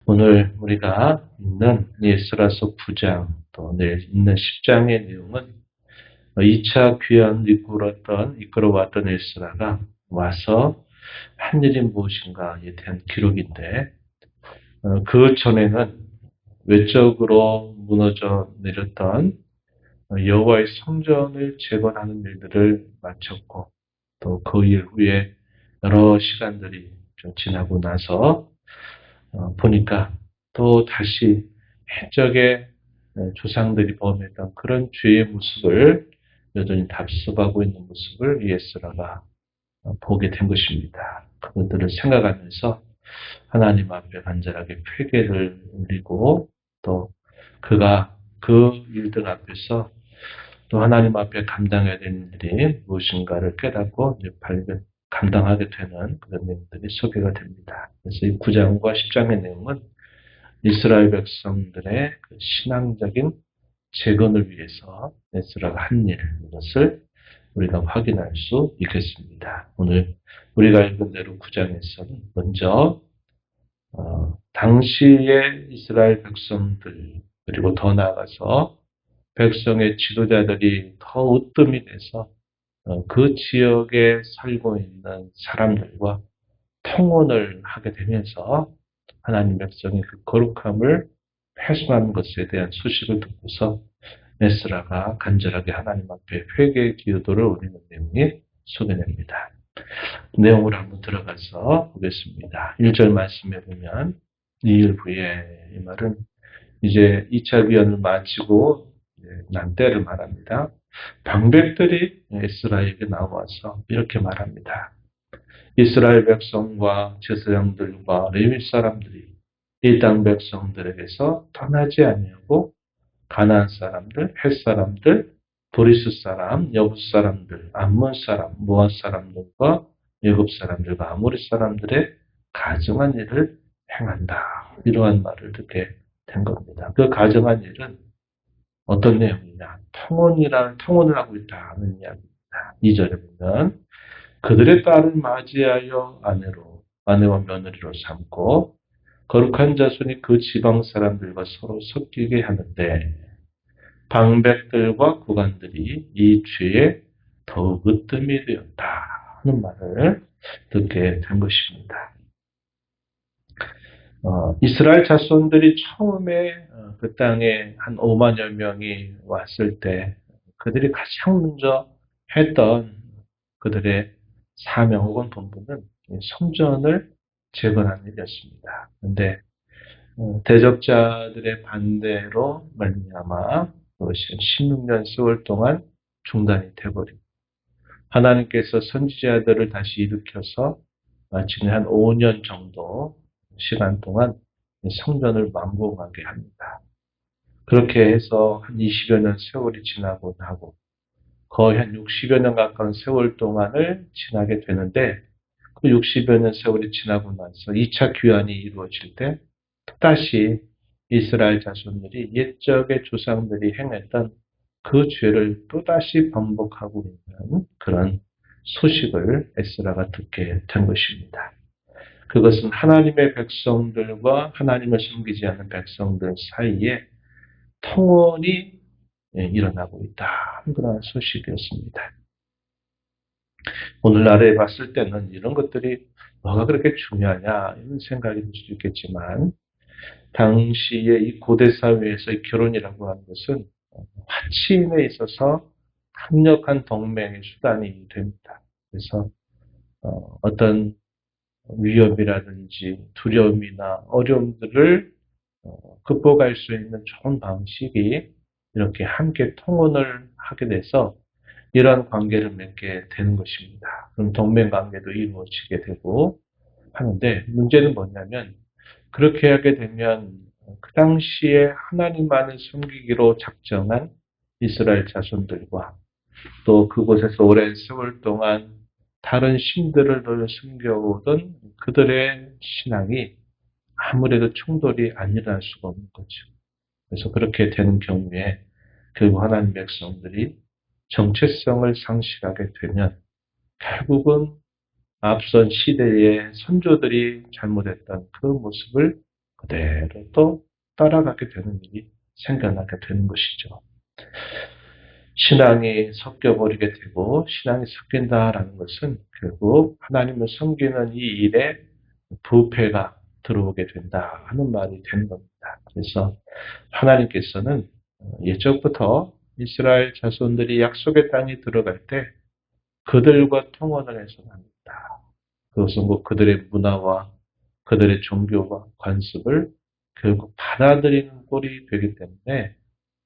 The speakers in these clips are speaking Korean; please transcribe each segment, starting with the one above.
오늘 우리가 읽는 에스라서 9장 또 오늘 읽는 10장의 내용은 2차 귀환을 이끌어왔던 에스라가 와서 한 일이 무엇인가에 대한 기록인데 그 전에는 외적으로 무너져 내렸던 여호와의 성전을 재건하는 일들을 마쳤고 또 그 이후에 여러 시간들이 좀 지나고 나서 보니까 또 다시 옛적의 조상들이 범했던 그런 죄의 모습을 여전히 답습하고 있는 모습을 에스라가 보게 된 것입니다. 그것들을 생각하면서 하나님 앞에 간절하게 회개를 올리고 또 그가 그 일들 앞에서 또 하나님 앞에 감당해야 되는 일이 무엇인가를 깨닫고 감당하게 되는 그런 내용들이 소개가 됩니다. 그래서 이 9장과 10장의 내용은 이스라엘 백성들의 그 신앙적인 재건을 위해서 에스라가 한 일, 이것을 우리가 확인할 수 있겠습니다. 오늘 우리가 읽은 대로 9장에서는 먼저 당시의 이스라엘 백성들 그리고 더 나아가서 백성의 지도자들이 더 으뜸이 돼서 그 지역에 살고 있는 사람들과 통혼을 하게 되면서 하나님 백성의 그 거룩함을 훼손하는 것에 대한 소식을 듣고서 에스라가 간절하게 하나님 앞에 회개의 기도를 올리는 내용이 소개됩니다. 내용을 한번 들어가서 보겠습니다. 1절 말씀에 보면 이 일 후에 이 말은 이제 2차 귀환을 마치고 난 때를 말합니다. 방백들이 에스라에게 나와서 이렇게 말합니다. 이스라엘 백성과 제사장들과 레위 사람들이 이 땅 백성들에게서 떠나지 아니하고 가나안 사람들, 헷 사람들, 도리스 사람, 여부 사람들, 암몬 사람, 모압 사람들과 애굽 사람들과 아모리 사람들의 가증한 일을 행한다. 이러한 말을 듣게 된 겁니다. 그 가증한 일은 어떤 내용이냐? 통혼을 하고 있다는 이야기입니다. 2절에 보면 그들의 딸을 맞이하여 아내와 며느리로 삼고 거룩한 자손이 그 지방 사람들과 서로 섞이게 하는데 방백들과 구간들이 이 죄에 더욱 으뜸이 되었다 하는 말을 듣게 된 것입니다. 이스라엘 자손들이 처음에 그 땅에 한 5만여 명이 왔을 때 그들이 가장 먼저 했던 그들의 사명 혹은 본분은 성전을 재건하는 일이었습니다. 그런데 대적자들의 반대로 말미암아 그것이 16년 세월 동안 중단이 되어버리고 하나님께서 선지자들을 다시 일으켜서 마침내 한 5년 정도 시간 동안 성전을 완공하게 합니다. 그렇게 해서 한 20여 년 세월이 지나고 나고 거의 한 60여 년 가까운 세월 동안을 지나게 되는데 그 60여 년 세월이 지나고 나서 2차 귀환이 이루어질 때 또다시 이스라엘 자손들이 옛적의 조상들이 행했던 그 죄를 또다시 반복하고 있는 그런 소식을 에스라가 듣게 된 것입니다. 그것은 하나님의 백성들과 하나님을 섬기지 않는 백성들 사이에 통혼이 일어나고 있다. 그런 소식이었습니다. 오늘날에 봤을 때는 이런 것들이 뭐가 그렇게 중요하냐 이런 생각이 들 수 있겠지만 당시에 이 고대 사회에서의 결혼이라고 하는 것은 화친에 있어서 강력한 동맹의 수단이 됩니다. 그래서 어떤 위협이라든지 두려움이나 어려움들을 극복할 수 있는 좋은 방식이 이렇게 함께 통혼을 하게 돼서 이러한 관계를 맺게 되는 것입니다. 그럼 동맹 관계도 이루어지게 되고 하는데 문제는 뭐냐면 그렇게 하게 되면 그 당시에 하나님만을 섬기기로 작정한 이스라엘 자손들과 또 그곳에서 오랜 세월 동안 다른 신들을 섬겨오던 그들의 신앙이 아무래도 충돌이 안 일어날 수가 없는 거죠. 그래서 그렇게 되는 경우에 결국 하나님 백성들이 정체성을 상실하게 되면 결국은 앞선 시대의 선조들이 잘못했던 그 모습을 그대로 또 따라가게 되는 일이 생겨나게 되는 것이죠. 신앙이 섞여버리게 되고 신앙이 섞인다라는 것은 결국 하나님을 섬기는 이 일에 부패가 들어오게 된다 하는 말이 되는 겁니다. 그래서 하나님께서는 예적부터 이스라엘 자손들이 약속의 땅에 들어갈 때 그들과 통혼을 해서는 안 된다. 그것은 뭐 그들의 문화와 그들의 종교와 관습을 결국 받아들이는 꼴이 되기 때문에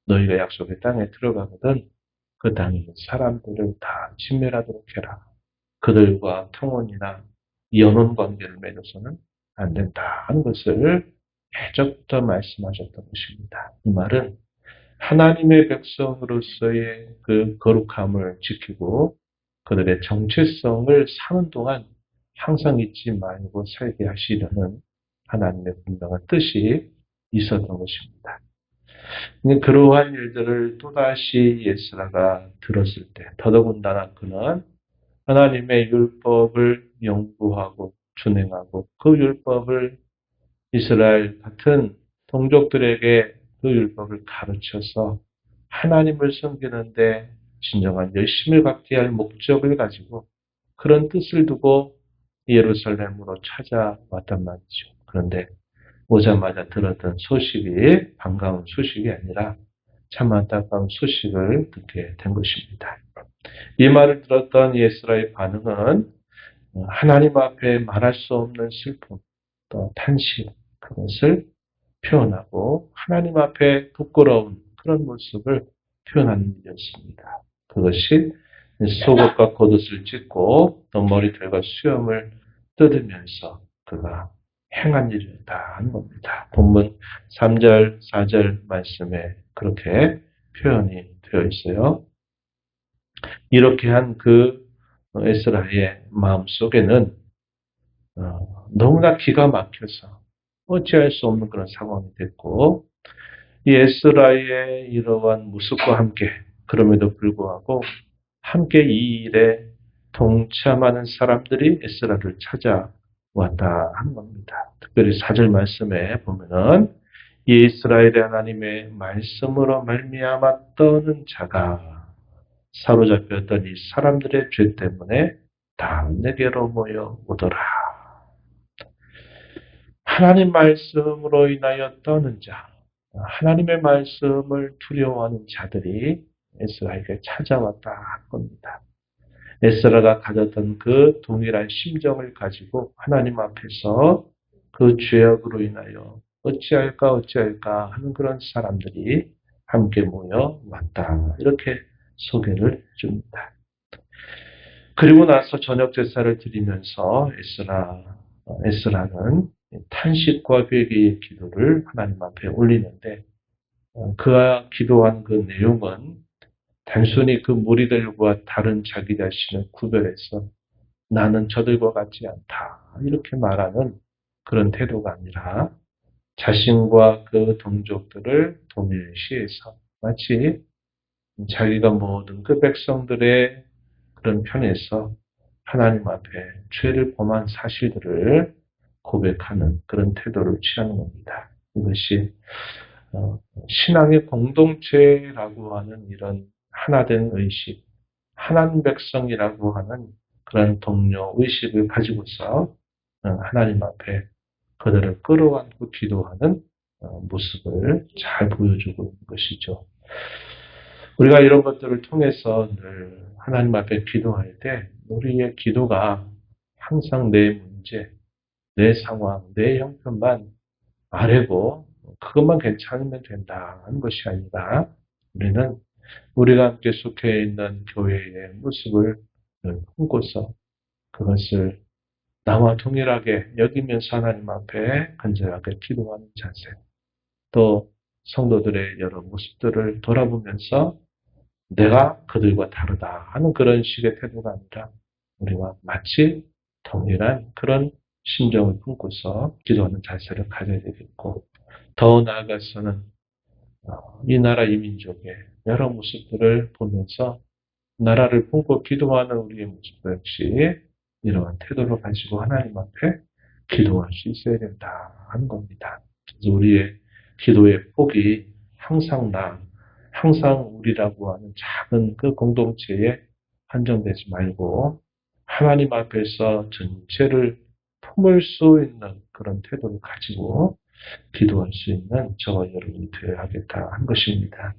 너희가 약속의 땅에 들어가거든 그 땅에 있는 사람들을 다 진멸하도록 해라. 그들과 통혼이나 연혼 관계를 맺어서는 안 된다 하는 것을 예적부터 말씀하셨던 것입니다. 이 말은 하나님의 백성으로서의 그 거룩함을 지키고 그들의 정체성을 사는 동안 항상 잊지 말고 살게 하시려는 하나님의 분명한 뜻이 있었던 것입니다. 그러한 일들을 또다시 예스라가 들었을 때 더더군다나 그는 하나님의 율법을 연구하고 준행하고 그 율법을 이스라엘 같은 동족들에게 그 율법을 가르쳐서 하나님을 섬기는데 진정한 열심을 갖게 할 목적을 가지고 그런 뜻을 두고 예루살렘으로 찾아왔단 말이죠. 그런데 오자마자 들었던 소식이 반가운 소식이 아니라 참 안타까운 소식을 듣게 된 것입니다. 이 말을 들었던 예스라의 반응은 하나님 앞에 말할 수 없는 슬픔, 또 탄식, 그것을 표현하고 하나님 앞에 부끄러운 그런 모습을 표현하는 일이었습니다. 그것이 속옷과 겉옷을 찢고 또 머리털과 수염을 뜯으면서 그가 행한 일이었다 하는 겁니다. 본문 3절, 4절 말씀에 그렇게 표현이 되어 있어요. 이렇게 한 그 에스라의 마음속에는 너무나 기가 막혀서 어찌할 수 없는 그런 상황이 됐고 이 에스라의 이러한 모습과 함께 그럼에도 불구하고 함께 이 일에 동참하는 사람들이 에스라를 찾아왔다 하는 겁니다. 특별히 4절 말씀에 보면은 이 이스라엘의 하나님의 말씀으로 말미암아 떠는 자가 사로잡혔던 이 사람들의 죄 때문에 다 내게로 모여 오더라. 하나님 말씀으로 인하여 떠는 자, 하나님의 말씀을 두려워하는 자들이 에스라에게 찾아왔다 한 겁니다. 에스라가 가졌던 그 동일한 심정을 가지고 하나님 앞에서 그 죄악으로 인하여 어찌할까 하는 그런 사람들이 함께 모여 왔다. 이렇게 소개를 해줍니다. 그리고 나서 저녁 제사를 드리면서 에스라는 탄식과 회개의 기도를 하나님 앞에 올리는데 그가 기도한 그 내용은 단순히 그 무리들과 다른 자기 자신을 구별해서 나는 저들과 같지 않다 이렇게 말하는 그런 태도가 아니라 자신과 그 동족들을 동일시해서 마치 자기가 모든 그 백성들의 그런 편에서 하나님 앞에 죄를 범한 사실들을 고백하는 그런 태도를 취하는 겁니다. 이것이 신앙의 공동체라고 하는 이런 하나된 의식, 하나님 백성이라고 하는 그런 동료 의식을 가지고서 하나님 앞에 그들을 끌어안고 기도하는 모습을 잘 보여주고 있는 것이죠. 우리가 이런 것들을 통해서 늘 하나님 앞에 기도할 때 우리의 기도가 항상 내 문제, 내 상황, 내 형편만 아뢰고 그것만 괜찮으면 된다는 것이 아니라 우리는 우리가 함께 속해 있는 교회의 모습을 품고서 그것을 나와 동일하게 여기면서 하나님 앞에 간절하게 기도하는 자세, 또 성도들의 여러 모습들을 돌아보면서 내가 그들과 다르다 하는 그런 식의 태도가 아니라 우리와 마치 동일한 그런 심정을 품고서 기도하는 자세를 가져야 되겠고 더 나아가서는 이 나라 이 민족의 여러 모습들을 보면서 나라를 품고 기도하는 우리의 모습 역시 이러한 태도를 가지고 하나님 앞에 기도할 수 있어야 된다 하는 겁니다. 그래서 우리의 기도의 폭이 항상 우리라고 하는 작은 그 공동체에 한정되지 말고 하나님 앞에서 전체를 품을 수 있는 그런 태도를 가지고 기도할 수 있는 저와 여러분이 되어야겠다 한 것입니다.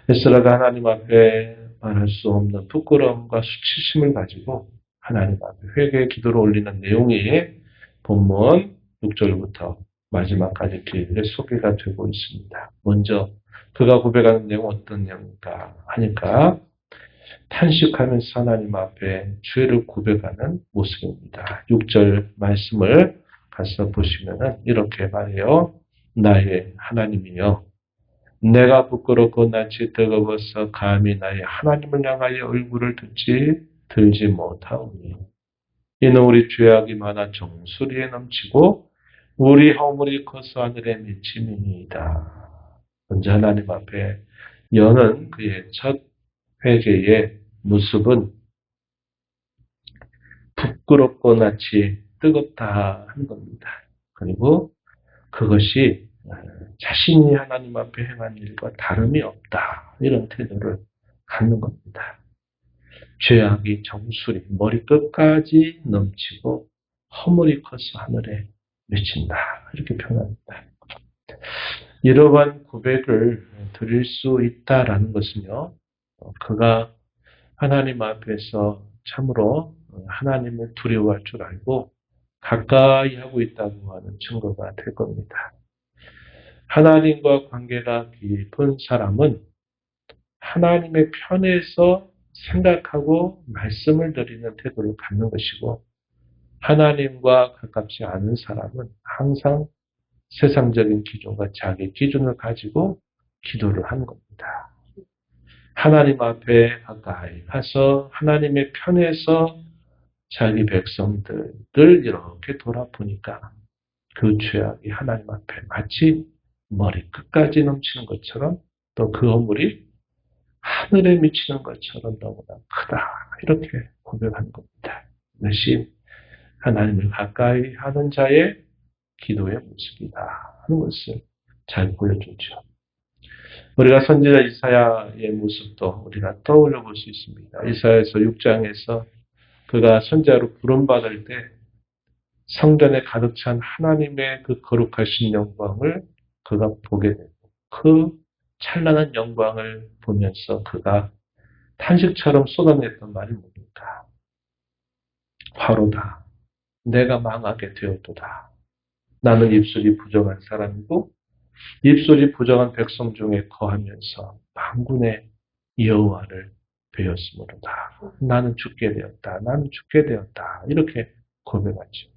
에스라가 하나님 앞에 말할 수 없는 부끄러움과 수치심을 가지고 하나님 앞에 회개의 기도를 올리는 내용이 본문 6절부터 마지막까지 길게 소개가 되고 있습니다. 먼저 그가 고백하는 내용은 어떤 내용인가 하니까 탄식하면서 하나님 앞에 죄를 고백하는 모습입니다. 6절 말씀을 가서 보시면은 이렇게 말해요. 나의 하나님이여, 내가 부끄럽고 낯이 뜨거워서 감히 나의 하나님을 향하여 얼굴을 들지 못하오니 이는 우리 죄악이 많아 정수리에 넘치고 우리 허물이 커서 하늘에 미치니이다. 먼저 하나님 앞에 여는 그의 첫 회개의 모습은 부끄럽고 낯이 뜨겁다 하는 겁니다. 그리고 그것이 자신이 하나님 앞에 행한 일과 다름이 없다. 이런 태도를 갖는 겁니다. 죄악이 정수리, 머리끝까지 넘치고 허물이 커서 하늘에 맺힌다. 이렇게 표현합니다. 이러한 고백을 드릴 수 있다라는 것은요, 그가 하나님 앞에서 참으로 하나님을 두려워할 줄 알고 가까이 하고 있다고 하는 증거가 될 겁니다. 하나님과 관계가 깊은 사람은 하나님의 편에서 생각하고 말씀을 드리는 태도를 갖는 것이고, 하나님과 가깝지 않은 사람은 항상 세상적인 기준과 자기 기준을 가지고 기도를 하는 겁니다. 하나님 앞에 가까이 가서 하나님의 편에서 자기 백성들을 이렇게 돌아보니까 그 죄악이 하나님 앞에 마치 머리끝까지 넘치는 것처럼, 또 그 허물이 하늘에 미치는 것처럼 너무나 크다. 이렇게 고백하는 겁니다. 이것이 하나님을 가까이 하는 자의 기도의 모습이다 하는 것을 잘 보여주죠. 우리가 선지자 이사야의 모습도 우리가 떠올려 볼 수 있습니다. 이사야에서 6장에서 그가 선지자로 부름받을 때 성전에 가득 찬 하나님의 그 거룩하신 영광을 그가 보게 되고, 그 찬란한 영광을 보면서 그가 탄식처럼 쏟아냈던 말이 뭡니까? 화로다. 내가 망하게 되었도다. 나는 입술이 부정한 사람이고 입술이 부정한 백성 중에 거하면서 만군의 여호와를 배웠으므로다. 나는 죽게 되었다. 나는 죽게 되었다. 이렇게 고백하죠.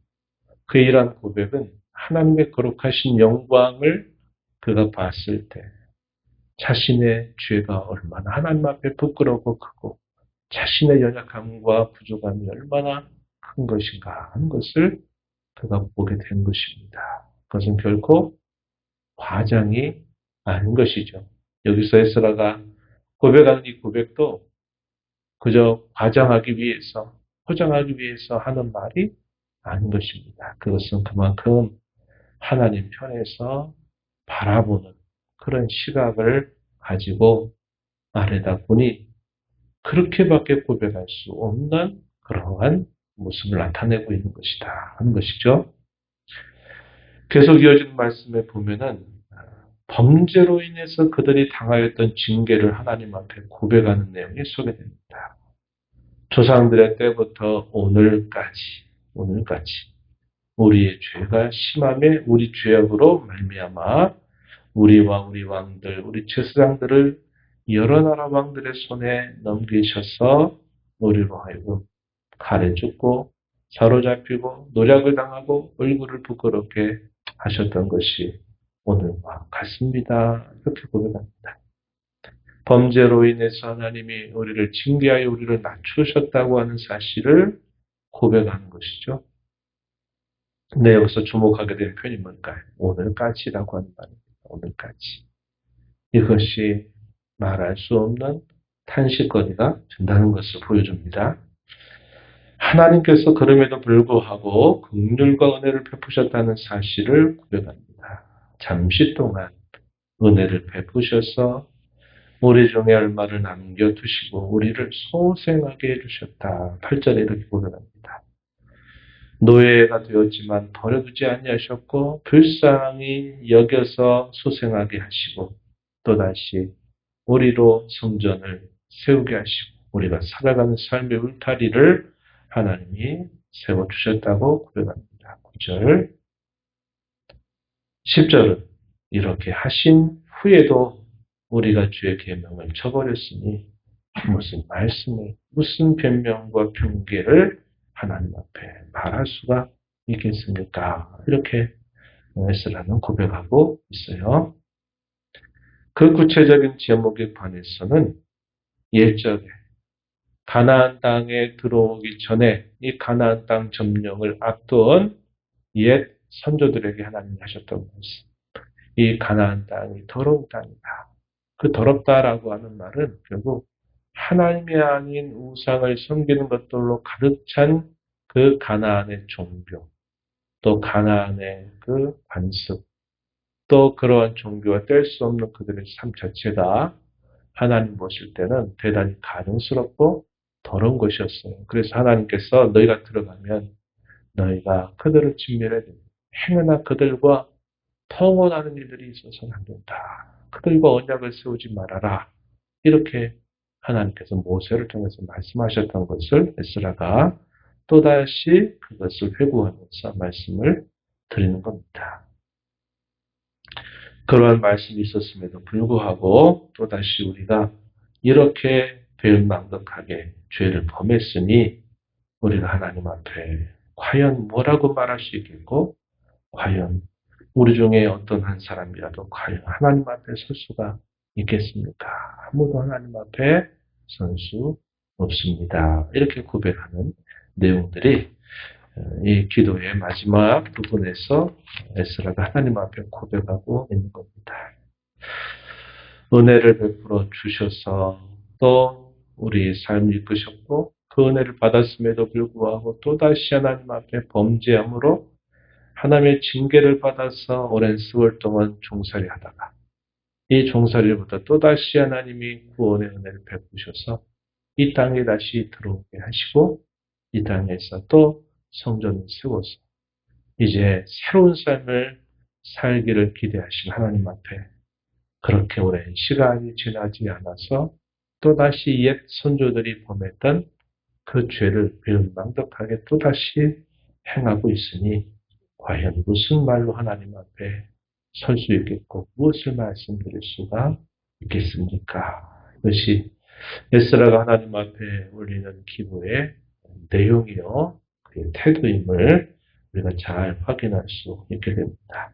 그의 이러한 고백은 하나님의 거룩하신 영광을 그가 봤을 때 자신의 죄가 얼마나 하나님 앞에 부끄럽고 크고 자신의 연약함과 부족함이 얼마나 큰 것인가 하는 것을 그가 보게 된 것입니다. 그것은 결코 과장이 아닌 것이죠. 여기서 에스라가 고백하는 이 고백도 그저 과장하기 위해서, 포장하기 위해서 하는 말이 아닌 것입니다. 그것은 그만큼 하나님 편에서 바라보는 그런 시각을 가지고 말하다 보니 그렇게밖에 고백할 수 없는 그러한 모습을 나타내고 있는 것이다 하는 것이죠. 계속 이어지는 말씀에 보면은 범죄로 인해서 그들이 당하였던 징계를 하나님 앞에 고백하는 내용이 소개됩니다. 조상들의 때부터 오늘까지 우리의 죄가 심함에 우리 죄악으로 말미암아 우리와 우리 왕들, 우리 제사장들을 여러 나라 왕들의 손에 넘기셔서 우리로 하여금 칼에 죽고 사로잡히고 노략을 당하고 얼굴을 부끄럽게 하셨던 것이 오늘과 같습니다. 이렇게 고백합니다. 범죄로 인해서 하나님이 우리를 징계하여 우리를 낮추셨다고 하는 사실을 고백하는 것이죠. 네, 여기서 주목하게 된 표현이 뭘까요? 오늘까지라고 하는 말입니다. 오늘까지. 이것이 말할 수 없는 탄식거리가 된다는 것을 보여줍니다. 하나님께서 그럼에도 불구하고 긍휼과 은혜를 베푸셨다는 사실을 고백합니다. 잠시 동안 은혜를 베푸셔서 우리 중에 얼마를 남겨두시고 우리를 소생하게 해주셨다. 8절에 이렇게 고백합니다. 노예가 되었지만 버려두지 아니하셨고 불쌍히 여겨서 소생하게 하시고 또다시 우리로 성전을 세우게 하시고 우리가 살아가는 삶의 울타리를 하나님이 세워주셨다고 고백합니다. 9절 10절은 이렇게 하신 후에도 우리가 주의 계명을 저버렸으니 무슨 말씀을 무슨 변명과 핑계를 하나님 앞에 말할 수가 있겠습니까? 이렇게 에스라는 고백하고 있어요. 그 구체적인 제목에 관해서는 옛적에 가나안 땅에 들어오기 전에 이 가나안 땅 점령을 앞둔 옛 선조들에게 하나님이 하셨던 말씀. 이 가나안 땅이 더러운 땅이다. 그 더럽다라고 하는 말은 결국 하나님이 아닌 우상을 섬기는 것들로 가득 찬 그 가나안의 종교, 또 가나안의 그 관습, 또 그러한 종교와 뗄 수 없는 그들의 삶 자체가 하나님 보실 때는 대단히 가증스럽고 더러운 것이었어요. 그래서 하나님께서 너희가 들어가면 너희가 그들을 진멸해야 된다. 행여나 그들과 통혼하는 일들이 있어서는 안 된다. 그들과 언약을 세우지 말아라. 이렇게 하나님께서 모세를 통해서 말씀하셨던 것을 에스라가 또다시 그것을 회고하면서 말씀을 드리는 겁니다. 그러한 말씀이 있었음에도 불구하고 또다시 우리가 이렇게 배은망덕하게 죄를 범했으니 우리가 하나님 앞에 과연 뭐라고 말할 수 있겠고 과연 우리 중에 어떤 한 사람이라도 과연 하나님 앞에 설 수가 있겠습니까? 아무도 하나님 앞에 설 수 없습니다. 이렇게 고백하는 내용들이 이 기도의 마지막 부분에서 에스라가 하나님 앞에 고백하고 있는 겁니다. 은혜를 베풀어 주셔서 또 우리 삶을 이끄셨고 그 은혜를 받았음에도 불구하고 또다시 하나님 앞에 범죄함으로 하나님의 징계를 받아서 오랜 세월 동안 종살이 하다가 이 종살이보다 또다시 하나님이 구원의 은혜를 베푸셔서 이 땅에 다시 들어오게 하시고 이 땅에서 또 성전을 세워서 이제 새로운 삶을 살기를 기대하신 하나님 앞에 그렇게 오랜 시간이 지나지 않아서 또다시 옛 선조들이 범했던 그 죄를 배은망덕하게 또다시 행하고 있으니 과연 무슨 말로 하나님 앞에 설 수 있겠고 무엇을 말씀드릴 수가 있겠습니까? 이것이 에스라가 하나님 앞에 올리는 기도의 내용이요 그의 태도임을 우리가 잘 확인할 수 있게 됩니다.